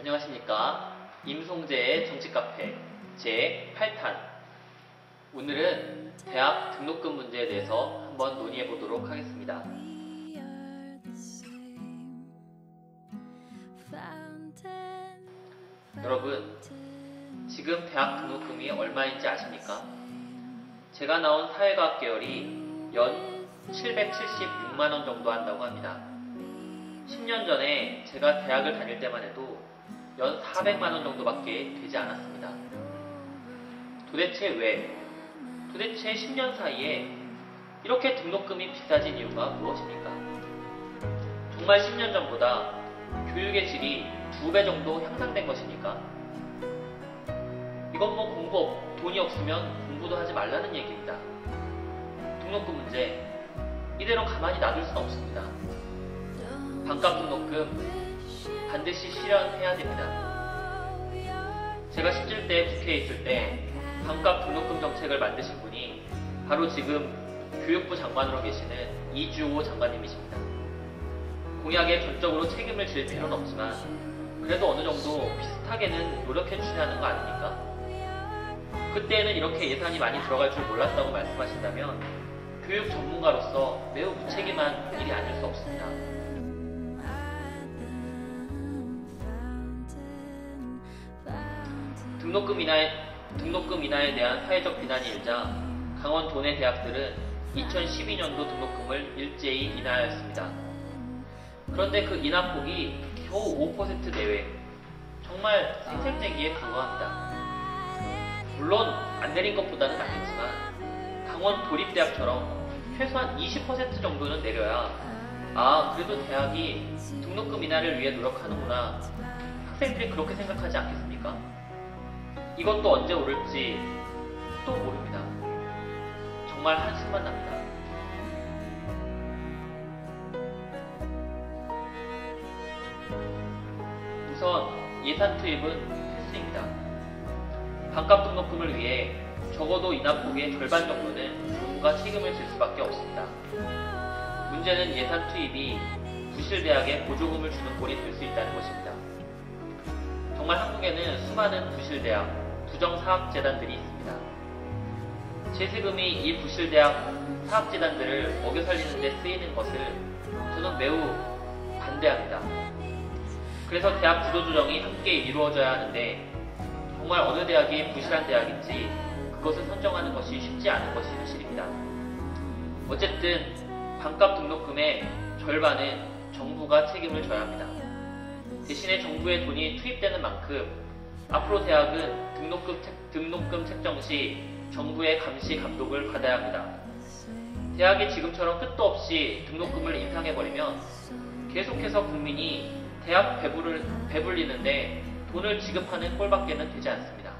안녕하십니까. 임송재의 정치카페 제8탄. 오늘은 대학 등록금 문제에 대해서 한번 논의해 보도록 하겠습니다. 여러분, 지금 대학 등록금이 얼마인지 아십니까? 제가 나온 사회과학 계열이 연 776만원 정도 한다고 합니다. 10년 전에 제가 대학을 다닐 때만 해도 연 400만원 정도밖에 되지 않았습니다. 도대체 왜? 도대체 10년 사이에 이렇게 등록금이 비싸진 이유가 무엇입니까? 정말 10년 전보다 교육의 질이 2배 정도 향상된 것입니까? 이건 돈이 없으면 공부도 하지 말라는 얘기입니다. 등록금 문제, 이대로 가만히 놔둘 수는 없습니다. 반값 등록금 반드시 실현해야 됩니다. 제가 17대 국회에 있을 때 반값 등록금 정책을 만드신 분이 바로 지금 교육부 장관으로 계시는 이주호 장관님이십니다. 공약에 전적으로 책임을 질 필요는 없지만 그래도 어느 정도 비슷하게는 노력해 주셔야 하는 거 아닙니까? 그때는 이렇게 예산이 많이 들어갈 줄 몰랐다고 말씀하신다면 교육 전문가로서 매우 무책임한 일이 아닐 수 없습니다. 등록금 인하에 대한 사회적 비난이 일자 강원 도내 대학들은 2012년도 등록금을 일제히 인하하였습니다. 그런데 그 인하폭이 겨우 5% 내외, 정말 생색내기에 불과합니다. 물론 안 내린 것보다는 낫겠지만 강원 도립대학처럼 최소한 20% 정도는 내려야 그래도 대학이 등록금 인하를 위해 노력하는구나, 학생들이 그렇게 생각하지 않겠습니까? 이것도 언제 오를지 또 모릅니다. 정말 한숨만 납니다. 우선 예산 투입은 필수입니다. 반값 등록금을 위해 적어도 인하폭의 절반 정도는 정부가 책임을 질 수밖에 없습니다. 문제는 예산 투입이 부실대학에 보조금을 주는 꼴이 될 수 있다는 것입니다. 정말 한국에는 수많은 부실대학, 부정사학재단들이 있습니다. 제세금이 이 부실대학 사학재단들을 먹여 살리는 데 쓰이는 것을 저는 매우 반대합니다. 그래서 대학 구조조정이 함께 이루어져야 하는데 정말 어느 대학이 부실한 대학인지 그것을 선정하는 것이 쉽지 않은 것이 사실입니다. 어쨌든 반값 등록금의 절반은 정부가 책임을 져야 합니다. 대신에 정부의 돈이 투입되는 만큼 앞으로 대학은 등록금 책정 시 정부의 감시 감독을 받아야 합니다. 대학이 지금처럼 끝도 없이 등록금을 인상해버리면 계속해서 국민이 대학 배불리는데 돈을 지급하는 꼴밖에는 되지 않습니다.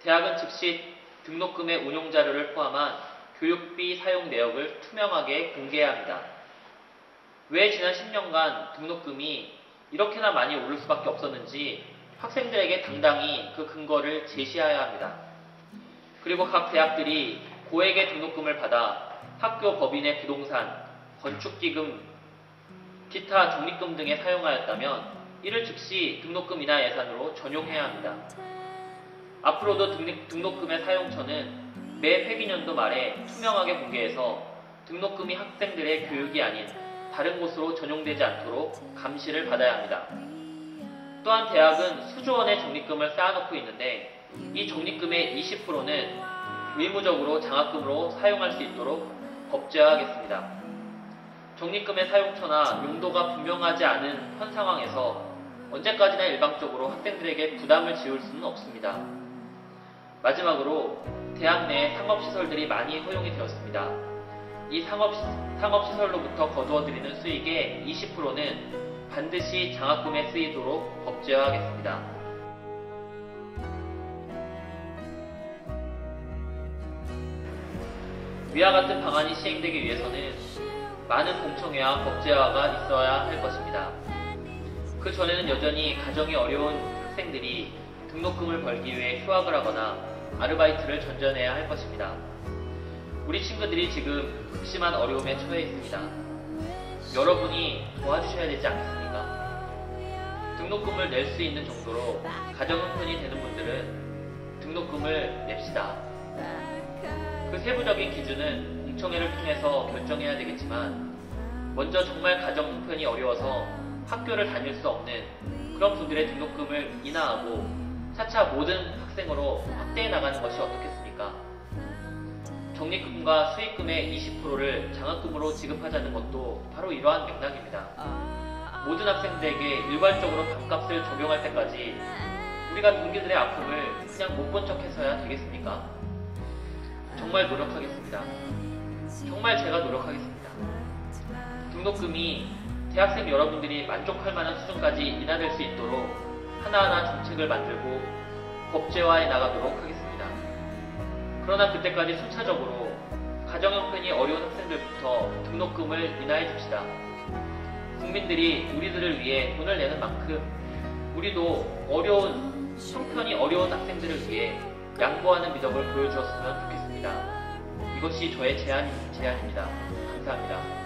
대학은 즉시 등록금의 운용 자료를 포함한 교육비 사용 내역을 투명하게 공개해야 합니다. 왜 지난 10년간 등록금이 이렇게나 많이 오를 수밖에 없었는지 학생들에게 당당히 그 근거를 제시해야 합니다. 그리고 각 대학들이 고액의 등록금을 받아 학교 법인의 부동산, 건축기금, 기타 적립금 등에 사용하였다면 이를 즉시 등록금 인하 예산으로 전용해야 합니다. 앞으로도 등록금의 사용처는 매 회기년도 말에 투명하게 공개해서 등록금이 학생들의 교육이 아닌 다른 곳으로 전용되지 않도록 감시를 받아야 합니다. 또한 대학은 수조 원의 적립금을 쌓아놓고 있는데 이 적립금의 20%는 의무적으로 장학금으로 사용할 수 있도록 법제화하겠습니다. 적립금의 사용처나 용도가 분명하지 않은 현 상황에서 언제까지나 일방적으로 학생들에게 부담을 지울 수는 없습니다. 마지막으로 대학 내 상업시설들이 많이 허용이 되었습니다. 이 상업시설로부터 거두어들이는 수익의 20%는 반드시 장학금에 쓰이도록 법제화하겠습니다. 위와 같은 방안이 시행되기 위해서는 많은 공청회와 법제화가 있어야 할 것입니다. 그 전에는 여전히 가정이 어려운 학생들이 등록금을 벌기 위해 휴학을 하거나 아르바이트를 전전해야 할 것입니다. 우리 친구들이 지금 극심한 어려움에 처해 있습니다. 여러분이 도와주셔야 되지 않겠습니까? 등록금을 낼 수 있는 정도로 가정 형편이 되는 분들은 등록금을 냅시다. 그 세부적인 기준은 공청회를 통해서 결정해야 되겠지만 먼저 정말 가정 형편이 어려워서 학교를 다닐 수 없는 그런 분들의 등록금을 인하하고 차차 모든 학생으로 확대해 나가는 것이 어떻겠습니까? 적립금과 수익금의 20%를 장학금으로 지급하자는 것도 바로 이러한 맥락입니다. 모든 학생들에게 일괄적으로 밥값을 적용할 때까지 우리가 동기들의 아픔을 그냥 못 본 척해서야 되겠습니까? 정말 노력하겠습니다. 정말 제가 노력하겠습니다. 등록금이 대학생 여러분들이 만족할 만한 수준까지 인하될 수 있도록 하나하나 정책을 만들고 법제화해 나가도록 하겠습니다. 그러나 그때까지 순차적으로 가정 형편이 어려운 학생들부터 등록금을 인하해 줍시다. 국민들이 우리들을 위해 돈을 내는 만큼 우리도 형편이 어려운 학생들을 위해 양보하는 미덕을 보여주었으면 좋겠습니다. 이것이 저의 제안입니다. 감사합니다.